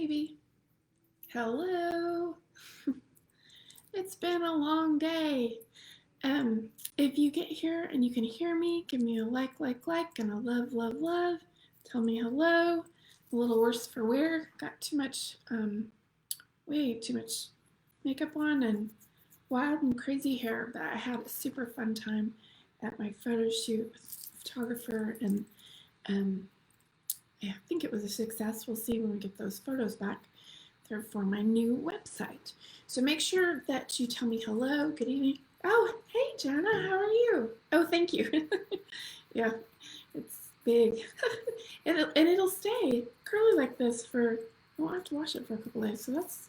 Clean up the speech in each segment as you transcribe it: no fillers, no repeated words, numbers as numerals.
Maybe. Hello. It's been a long day. Um, if you get here and you can hear me, give me a like, and a love. Tell me hello. A little worse for wear. Got too much, way too much makeup on and wild and crazy hair, but I had a super fun time at my photo shoot with a photographer, and um, I think it was a success. We'll see when we get those photos back. They're for my new website. So make sure that you tell me hello, good evening. Oh, hey, Jana, how are you? Oh, thank you. Yeah, it's big. and it'll stay curly like this for, I won't have to wash it for a couple days. So that's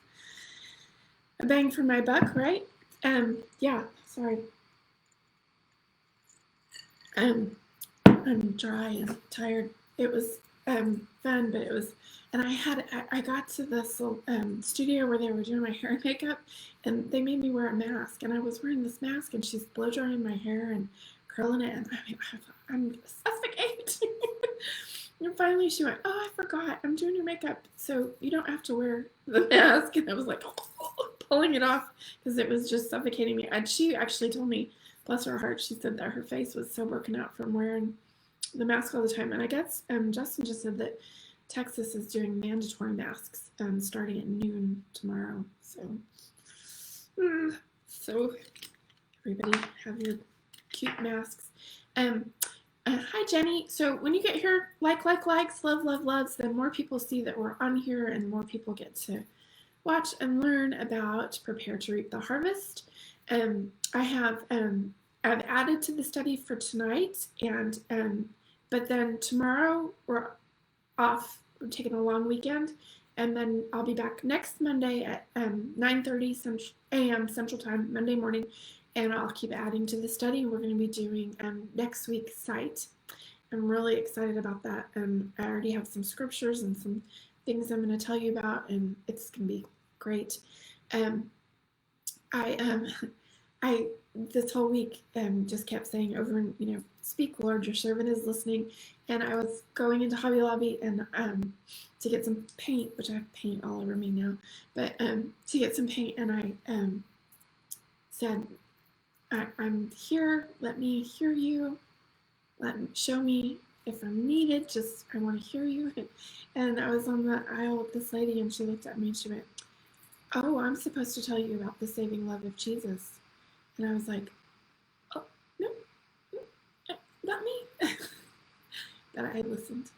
a bang for my buck, right? Yeah, sorry. I'm dry and tired. It was fun, but it was, and I got to this studio where they were doing my hair and makeup, and they made me wear a mask, and I was wearing this mask, and she's blow drying my hair and curling it, and I'm gonna suffocate. And finally she went, "Oh, I forgot, I'm doing your makeup, so you don't have to wear the mask." And I was like, pulling it off because it was just suffocating me. And she actually told me, bless her heart, she said that her face was so broken out from wearing the mask all the time. And I guess Justin just said that Texas is doing mandatory masks starting at noon tomorrow. So everybody have your cute masks. Hi, Jenny. So when you get here, likes, loves, then more people see that we're on here and more people get to watch and learn about Prepare to Reap the Harvest. I have I've added to the study for tonight, and but then tomorrow we're off. We're taking a long weekend, and then I'll be back next Monday at 9:30 a.m. Central Time, Monday morning, and I'll keep adding to the study. We're going to be doing next week's site. I'm really excited about that. I already have some scriptures and some things I'm going to tell you about, and it's going to be great. I this whole week just kept saying over and speak, Lord, your servant is listening. And I was going into Hobby Lobby and to get some paint, which I have paint all over me now, but to get some paint, and I said, I'm here, let me hear you, show me if I'm needed, just I want to hear you. And I was on the aisle with this lady, and she looked at me and she went, "Oh, I'm supposed to tell you about the saving love of Jesus." And I was like, "Oh, no, not me." But I listened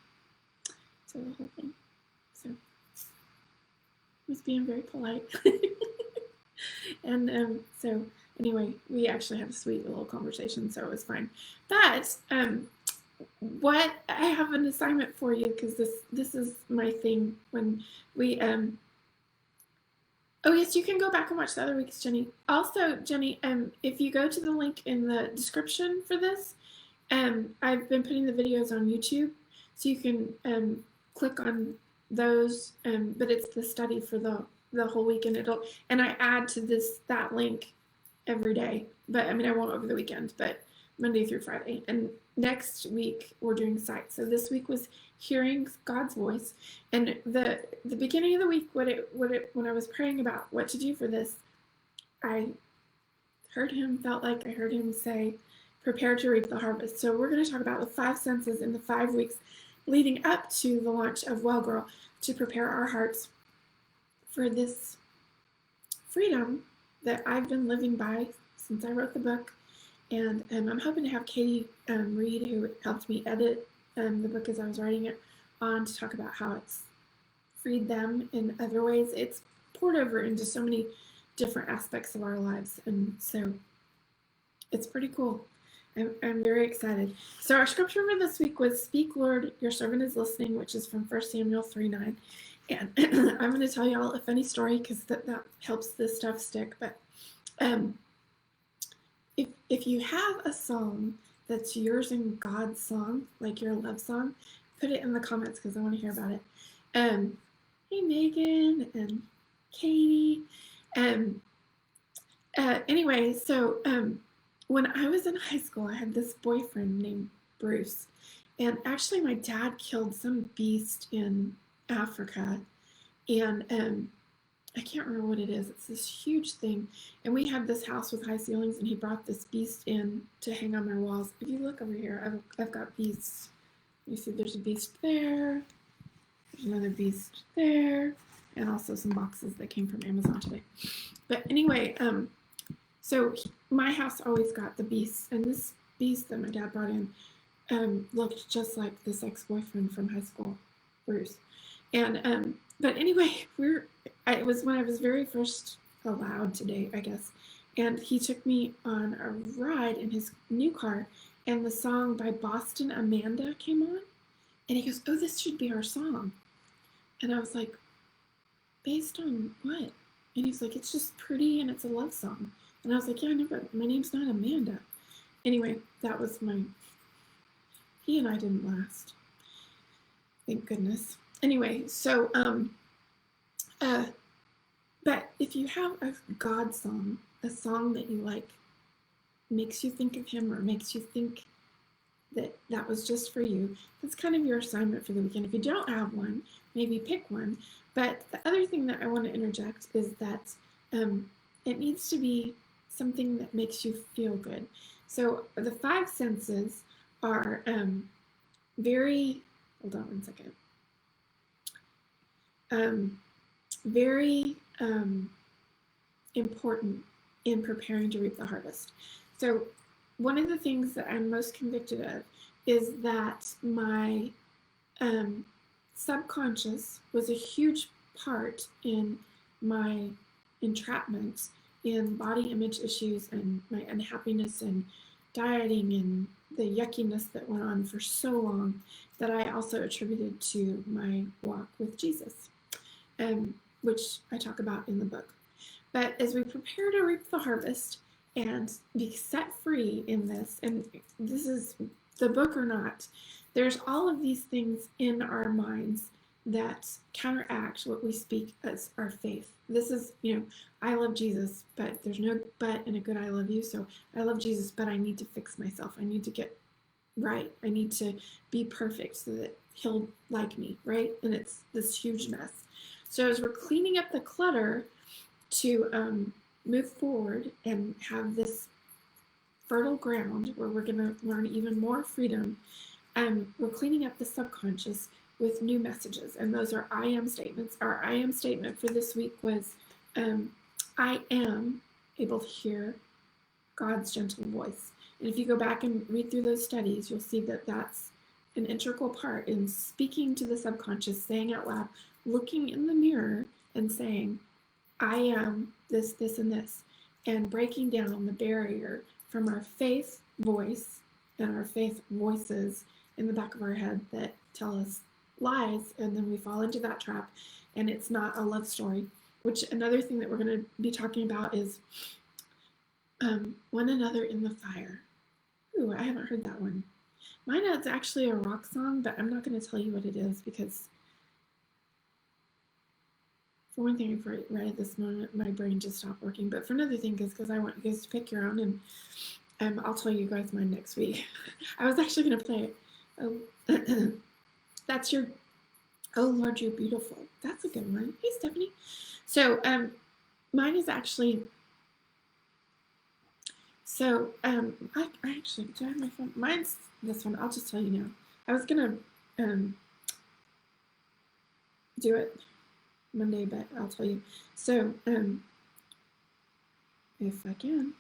to the whole thing. So I was being very polite. And so anyway, we actually had a sweet little conversation, so it was fine. But what I have an assignment for you, because this is my thing when we oh yes, you can go back and watch the other weeks, Jenny. Also, Jenny, if you go to the link in the description for this, I've been putting the videos on YouTube, so you can click on those. But it's the study for the whole week, and I add to that link every day. But I mean, I won't over the weekend, but Monday through Friday. And next week we're doing sight. So this week was hearing God's voice, and the beginning of the week, when I was praying about what to do for this, I felt like I heard him say, "Prepare to reap the harvest." So we're going to talk about the 5 senses in the 5 weeks leading up to the launch of Well Girl, to prepare our hearts for this freedom that I've been living by since I wrote the book. And I'm hoping to have Katie Reed, who helped me edit the book as I was writing it, on to talk about how it's freed them in other ways. It's poured over into so many different aspects of our lives, and so it's pretty cool. I'm very excited. So our scripture for this week was, "Speak, Lord, your servant is listening," which is from 1 Samuel 3:9. And I'm going to tell y'all a funny story because that helps this stuff stick. But if you have a song that's yours and God's song, like your love song, put it in the comments because I want to hear about it. Hey, Megan and Katie. Anyway, so when I was in high school, I had this boyfriend named Bruce. And actually, my dad killed some beast in Africa. and I can't remember what it is. It's this huge thing, and we had this house with high ceilings, and he brought this beast in to hang on my walls. If you look over here, I've got beasts. You see, there's a beast there. There's another beast there, and also some boxes that came from Amazon today. But anyway, so my house always got the beasts, and this beast that my dad brought in looked just like this ex-boyfriend from high school, Bruce. And but anyway, it was when I was very first allowed to date, I guess, and he took me on a ride in his new car, and the song by Boston Amanda came on, and he goes, "Oh, this should be our song," and I was like, "Based on what?" And he's like, "It's just pretty, and it's a love song," and I was like, "Yeah, I know, but my name's not Amanda." Anyway, that was my. He and I didn't last. Thank goodness. Anyway, so but if you have a God song, a song that you like, makes you think of him or makes you think that that was just for you, that's kind of your assignment for the weekend. If you don't have one, maybe pick one. But the other thing that I want to interject is that it needs to be something that makes you feel good. So the five senses are very, hold on one second, very important in preparing to reap the harvest. So one of the things that I'm most convicted of is that my subconscious was a huge part in my entrapment in body image issues and my unhappiness and dieting and the yuckiness that went on for so long that I also attributed to my walk with Jesus, which I talk about in the book. But as we prepare to reap the harvest and be set free in this, and this is the book or not, there's all of these things in our minds that counteract what we speak as our faith. This is, I love Jesus, but there's no but in a good I love you. So I love Jesus, but I need to fix myself. I need to get right. I need to be perfect so that he'll like me, right? And it's this huge mess. So as we're cleaning up the clutter to move forward and have this fertile ground where we're going to learn even more freedom, we're cleaning up the subconscious with new messages, and those are I am statements. Our I am statement for this week was, I am able to hear God's gentle voice. And if you go back and read through those studies, you'll see that that's an integral part in speaking to the subconscious, saying out loud, looking in the mirror and saying, I am this, this, and this, and breaking down the barrier from our faith voice and our faith voices in the back of our head that tell us lies, and then we fall into that trap, and it's not a love story. Which another thing that we're going to be talking about is one another in the fire. Ooh, I haven't heard that one. Mine is actually a rock song, but I'm not going to tell you what it is because, for one thing, right at this moment, my brain just stopped working. But for another thing, is because I want you guys to pick your own, and I'll tell you guys mine next week. I was actually going to play it. That's your, oh Lord, you're beautiful. That's a good one. Hey, Stephanie. So mine is actually, so I actually, do I have my phone? Mine's this one. I'll just tell you now. I was going to do it Monday, but I'll tell you. So if I can,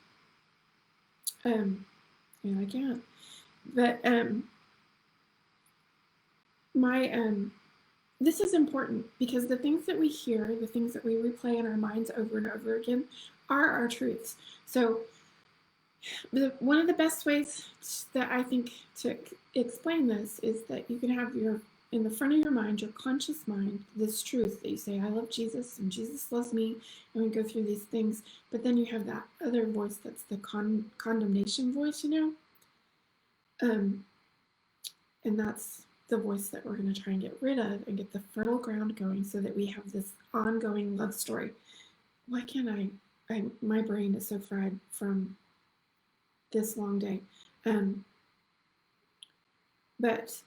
and I can't, but this is important because the things that we hear, the things that we replay in our minds over and over again are our truths. So one of the best ways that I think to explain this is that you can have in the front of your mind, your conscious mind, this truth that you say, I love Jesus and Jesus loves me, and we go through these things, but then you have that other voice that's the condemnation voice, and that's the voice that we're going to try and get rid of and get the fertile ground going so that we have this ongoing love story. Why can't my brain is so fried from this long day. But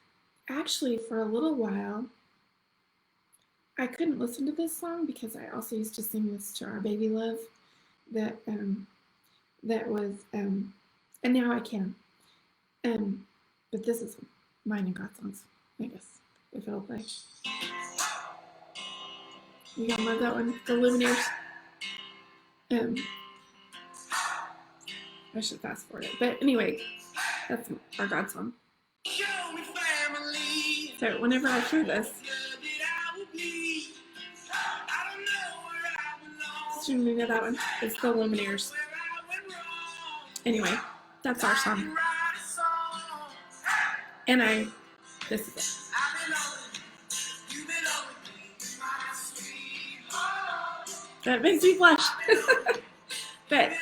actually, for a little while, I couldn't listen to this song because I also used to sing this to our baby Love. That was and now I can. But this is mine and God songs, I guess, if it'll play. You gotta love that one, the Lumineers. I should fast forward it, but anyway, that's our God song. So whenever I hear this, assuming you know that one, it's the Lumineers. Anyway, that's our song. And this is it. That makes me blush. But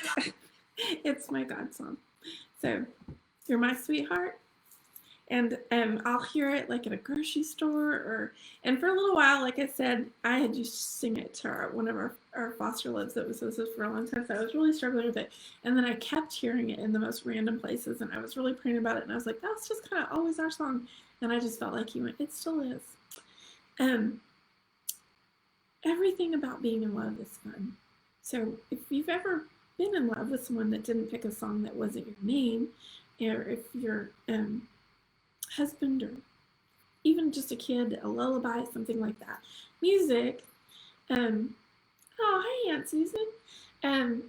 it's my God song. So, you're my sweetheart. And I'll hear it like at a grocery store, and for a little while, like I said, I had used to sing it to one of our foster lives that was with us for a long time, so I was really struggling with it. And then I kept hearing it in the most random places, and I was really praying about it, and I was like, that's just kind of always our song. And I just felt like he went, it still is. Everything about being in love is fun. So if you've ever been in love with someone that didn't pick a song that wasn't your name, or if your husband or even just a kid, a lullaby, something like that. Music, oh, hi, Aunt Susan. Man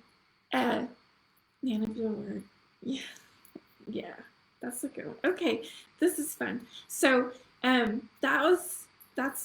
of your word. Yeah, that's a good one. Okay, this is fun. So that's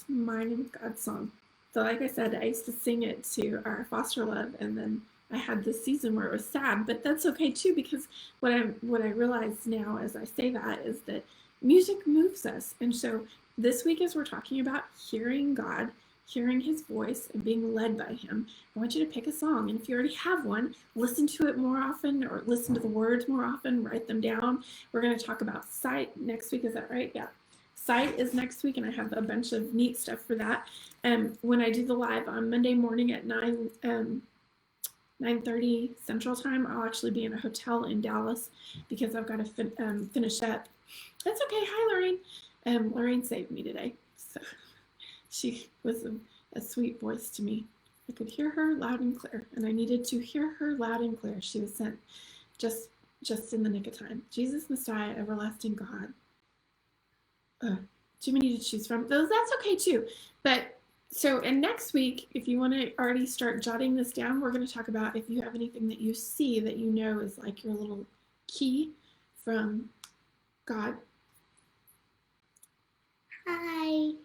mine and God's song. So like I said, I used to sing it to our foster love, and then I had this season where it was sad, but that's okay too, because what I realize now as I say that is that music moves us. And so this week, as we're talking about hearing God, hearing his voice, and being led by him, I want you to pick a song. And if you already have one, listen to it more often, or listen to the words more often, write them down. We're going to talk about sight next week. Is that right? Yeah. Sight is next week, and I have a bunch of neat stuff for that. When I do the live on Monday morning at 9:30 Central Time, I'll actually be in a hotel in Dallas because I've got to finish up. That's okay. Hi, Lorraine. Lorraine saved me today. So she was a sweet voice to me. I could hear her loud and clear, and I needed to hear her loud and clear. She was sent just in the nick of time. Jesus, Messiah, everlasting God. Too many to choose from. Those, that's okay too. But so, and next week, if you want to already start jotting this down, we're going to talk about if you have anything that you see that you know is like your little key from God. Hi.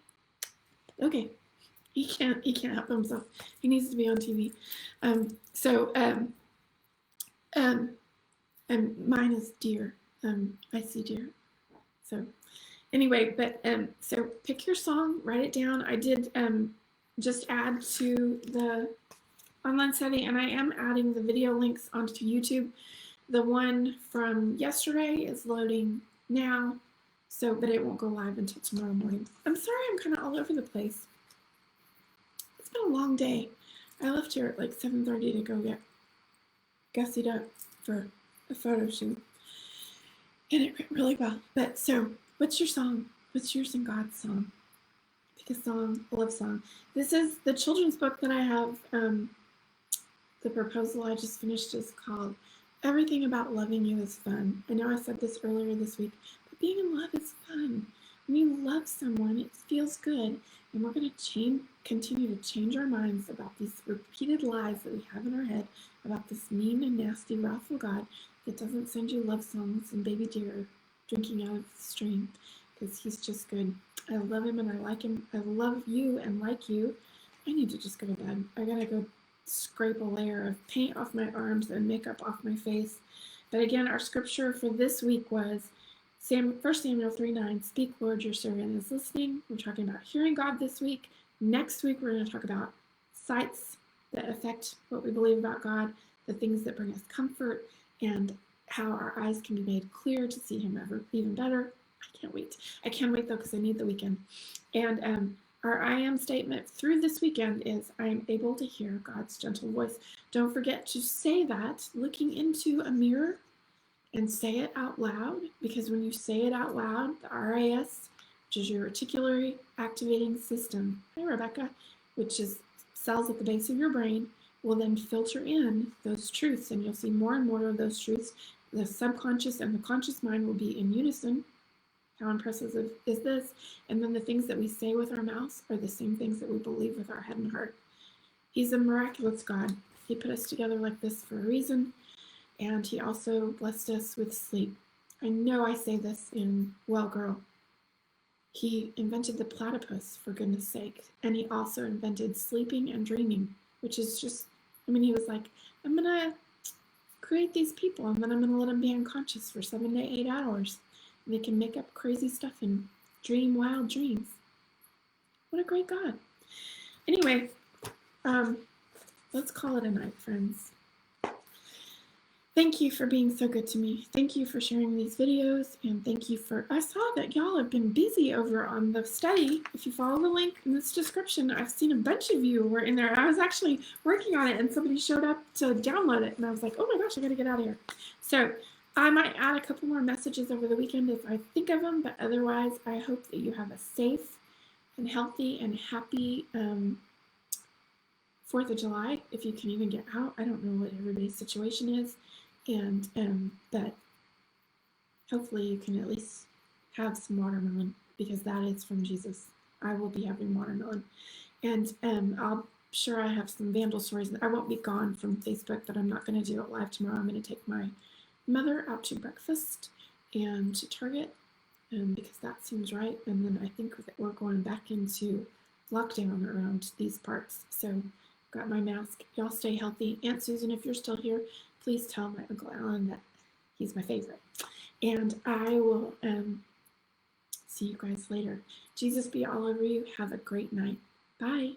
Okay. He can't help himself. He needs to be on TV. Mine is deer. I see deer. So anyway, but so pick your song, write it down. I did just add to the online study, and I am adding the video links onto YouTube. The one from yesterday is loading now, so but it won't go live until tomorrow morning. I'm sorry, I'm kind of all over the place. It's been a long day. I left here at like 7:30 to go get gussied up for a photo shoot, and it went really well. But so, what's your song? What's yours and God's song? Pick a song, a love song. This is the children's book that I have. The proposal I just finished is called Everything About Loving You is Fun. I know I said this earlier this week, but being in love is fun. When you love someone, it feels good. And we're going to continue to change our minds about these repeated lies that we have in our head about this mean and nasty, wrathful God that doesn't send you love songs and baby deer drinking out of the stream, because he's just good. I love him and I like him. I love you and like you. I need to just go to bed. I gotta go scrape a layer of paint off my arms and makeup off my face. But again, our scripture for this week was 1 Samuel 3:9. Speak, Lord, your servant is listening. We're talking about hearing God this week. Next week, we're going to talk about sights that affect what we believe about God, the things that bring us comfort, and how our eyes can be made clear to see him even better. I can't wait. I can't wait, though, because I need the weekend. And our I am statement through this weekend is, I am able to hear God's gentle voice. Don't forget to say that looking into a mirror and say it out loud, because when you say it out loud, the RAS which is your reticular activating system. Hi, Rebecca, which is cells at the base of your brain, will then filter in those truths, and you'll see more and more of those truths. The subconscious and the conscious mind will be in unison. How impressive is this? And then the things that we say with our mouths are the same things that we believe with our head and heart. He's a miraculous God. He put us together like this for a reason, and he also blessed us with sleep. I know I say this in Well Girl. He invented the platypus, for goodness sake, and he also invented sleeping and dreaming, which is just, he was like, I'm going to create these people, and then I'm going to let them be unconscious for 7 to 8 hours. And they can make up crazy stuff and dream wild dreams. What a great God. Anyway, let's call it a night, friends. Thank you for being so good to me. Thank you for sharing these videos, and thank you for, I saw that y'all have been busy over on the study. If you follow the link in this description, I've seen a bunch of you were in there. I was actually working on it, and somebody showed up to download it, and I was like, oh my gosh, I gotta get out of here. So I might add a couple more messages over the weekend if I think of them, but otherwise, I hope that you have a safe and healthy and happy 4th of July, if you can even get out. I don't know what everybody's situation is. And but hopefully you can at least have some watermelon, because that is from Jesus. I will be having watermelon, and I'll sure I have some vandal stories. I won't be gone from Facebook, but I'm not going to do it live tomorrow. I'm going to take my mother out to breakfast and to Target, because that seems right. And then I think that we're going back into lockdown around these parts. So got my mask. Y'all stay healthy. Aunt Susan, if you're still here, please tell my Uncle Alan that he's my favorite. And I will see you guys later. Jesus be all over you. Have a great night. Bye.